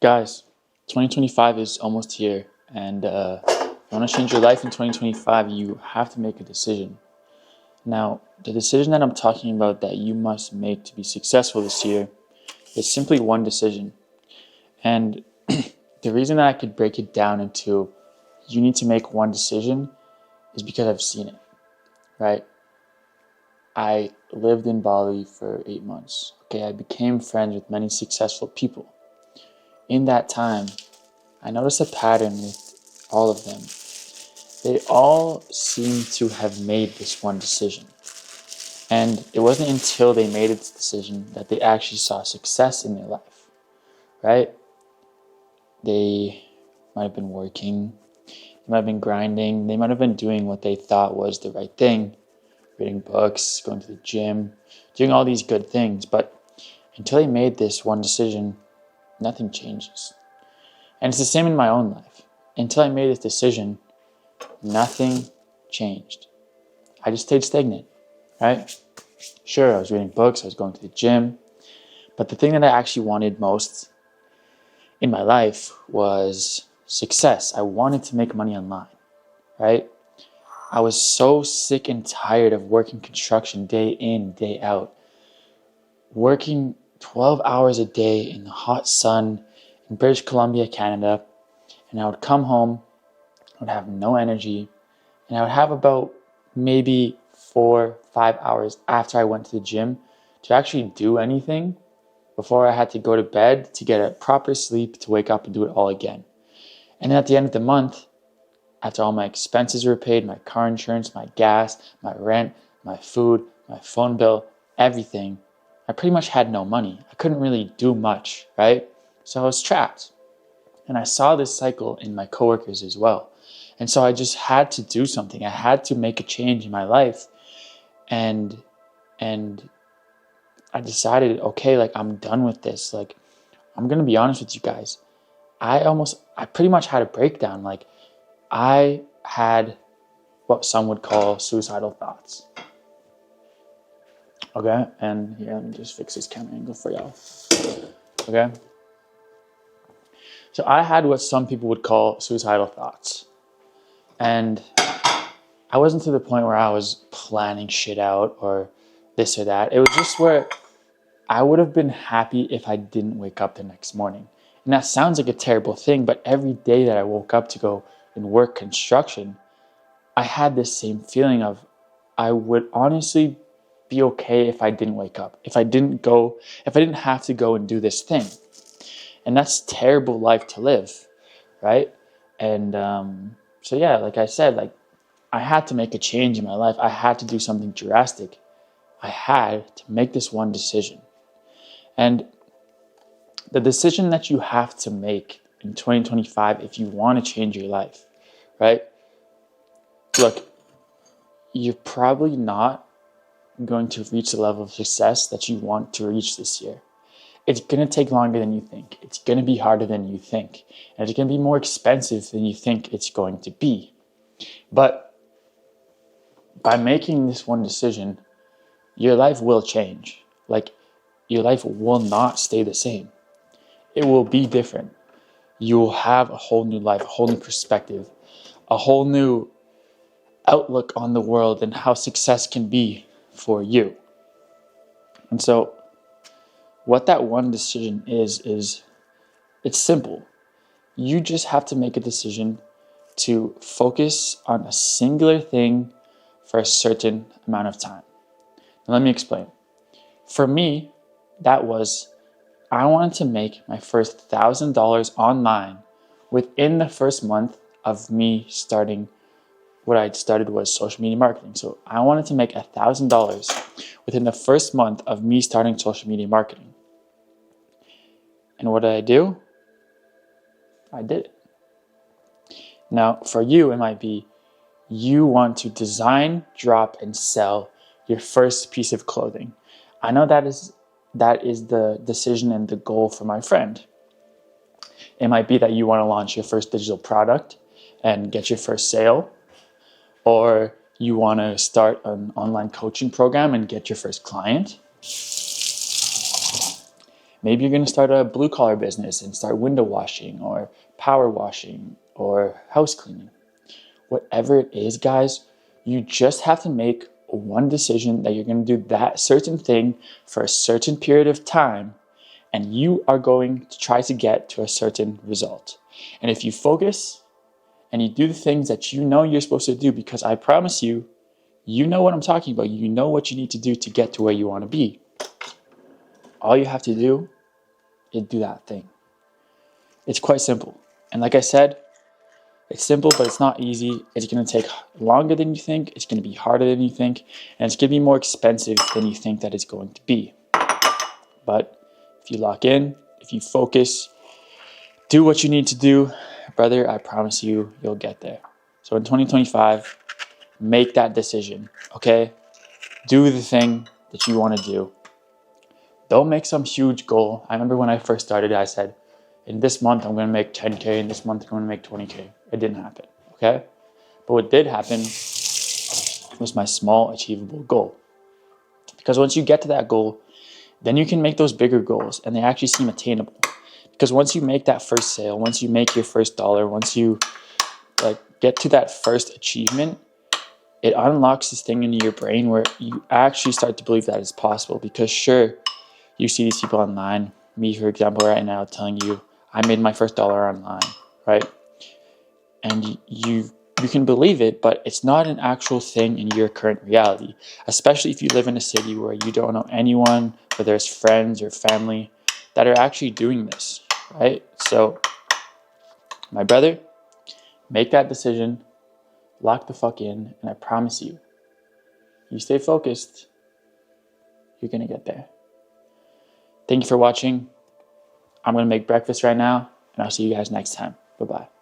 Guys, 2025 is almost here, and if you want to change your life in 2025, you have to make a decision. Now, the decision that I'm talking about that you must make to be successful this year is simply one decision. And the reason that I could break it down into you need to make one decision is because I've seen it, right? I lived in Bali for 8 months. Okay, I became friends with many successful people. In that time, I noticed a pattern with all of them. They all seem to have made this one decision. And it wasn't until they made this decision that they actually saw success in their life, right? They might have been working, they might have been grinding, they might have been doing what they thought was the right thing, reading books, going to the gym, doing all these good things. But until they made this one decision, nothing changes. And it's the same in my own life. Until I made this decision, nothing changed. I just stayed stagnant, right? Sure, I was reading books, I was going to the gym, but the thing that I actually wanted most in my life was success. I wanted to make money online, right? I was so sick and tired of working construction day in, day out, working 12 hours a day in the hot sun in British Columbia, Canada, and I would come home, I would have no energy, and I would have about maybe 4-5 hours after I went to the gym to actually do anything before I had to go to bed to get a proper sleep to wake up and do it all again. And then at the end of the month, after all my expenses were paid, my car insurance, my gas, my rent, my food, my phone bill, everything, I pretty much had no money. I couldn't really do much, right? So I was trapped. And I saw this cycle in my coworkers as well. And so I just had to do something. I had to make a change in my life. And I decided, okay, like I'm done with this. Like I'm going to be honest with you guys. I pretty much had a breakdown. Like I had what some would call suicidal thoughts. Okay, and here, let me just fix this camera angle for y'all. Okay. So I had what some people would call suicidal thoughts. And I wasn't to the point where I was planning shit out or this or that. It was just where I would have been happy if I didn't wake up the next morning. And that sounds like a terrible thing, but every day that I woke up to go and work construction, I had this same feeling of I would honestly be okay if I didn't wake up, if I didn't have to go and do this thing. And that's a terrible life to live, right? And so yeah, like I said, like I had to make a change in my life. I had to do something drastic. I had to make this one decision. And the decision that you have to make in 2025 if you want to change your life, right? Look, you're probably not going to reach the level of success that you want to reach this year. It's going to take longer than you think. It's going to be harder than you think. And it's going to be more expensive than you think it's going to be. But by making this one decision, your life will change. Like, your life will not stay the same. It will be different. You will have a whole new life, a whole new perspective, a whole new outlook on the world and how success can be for you. And so what that one decision is it's simple. You just have to make a decision to focus on a singular thing for a certain amount of time. Now, let me explain. For me, that was I wanted to make my first $1,000 online within the first month of me starting. What I'd started was social media marketing. So I wanted to make $1,000 within the first month of me starting social media marketing. And what did I do? I did it. Now, for you, it might be you want to design, drop, and sell your first piece of clothing. I know that is the decision and the goal for my friend. It might be that you want to launch your first digital product and get your first sale, or you want to start an online coaching program and get your first client. Maybe you're going to start a blue collar business and start window washing or power washing or house cleaning. Whatever it is, guys, you just have to make one decision that you're going to do that certain thing for a certain period of time, and you are going to try to get to a certain result. And if you focus and you do the things that you know you're supposed to do, because I promise you, you know what I'm talking about. You know what you need to do to get to where you want to be. All you have to do is do that thing. It's quite simple. And like I said, it's simple, but it's not easy. It's going to take longer than you think. It's going to be harder than you think. And it's going to be more expensive than you think that it's going to be. But if you lock in, if you focus, do what you need to do, brother, I promise you, you'll get there. So in 2025, make that decision, okay? Do the thing that you want to do. Don't make some huge goal. I remember when I first started, I said, in this month, I'm going to make 10K. In this month, I'm going to make 20K. It didn't happen, okay? But what did happen was my small achievable goal. Because once you get to that goal, then you can make those bigger goals and they actually seem attainable. Because once you make that first sale, once you make your first dollar, once you get to that first achievement, it unlocks this thing into your brain where you actually start to believe that it's possible. Because sure, you see these people online, me for example right now telling you I made my first dollar online, right? And you can believe it, but it's not an actual thing in your current reality, especially if you live in a city where you don't know anyone, whether it's friends or family, that are actually doing this, right? So, my brother, make that decision, lock the fuck in, and I promise you, you stay focused, you're gonna get there. Thank you for watching. I'm gonna make breakfast right now, and I'll see you guys next time. Bye-bye.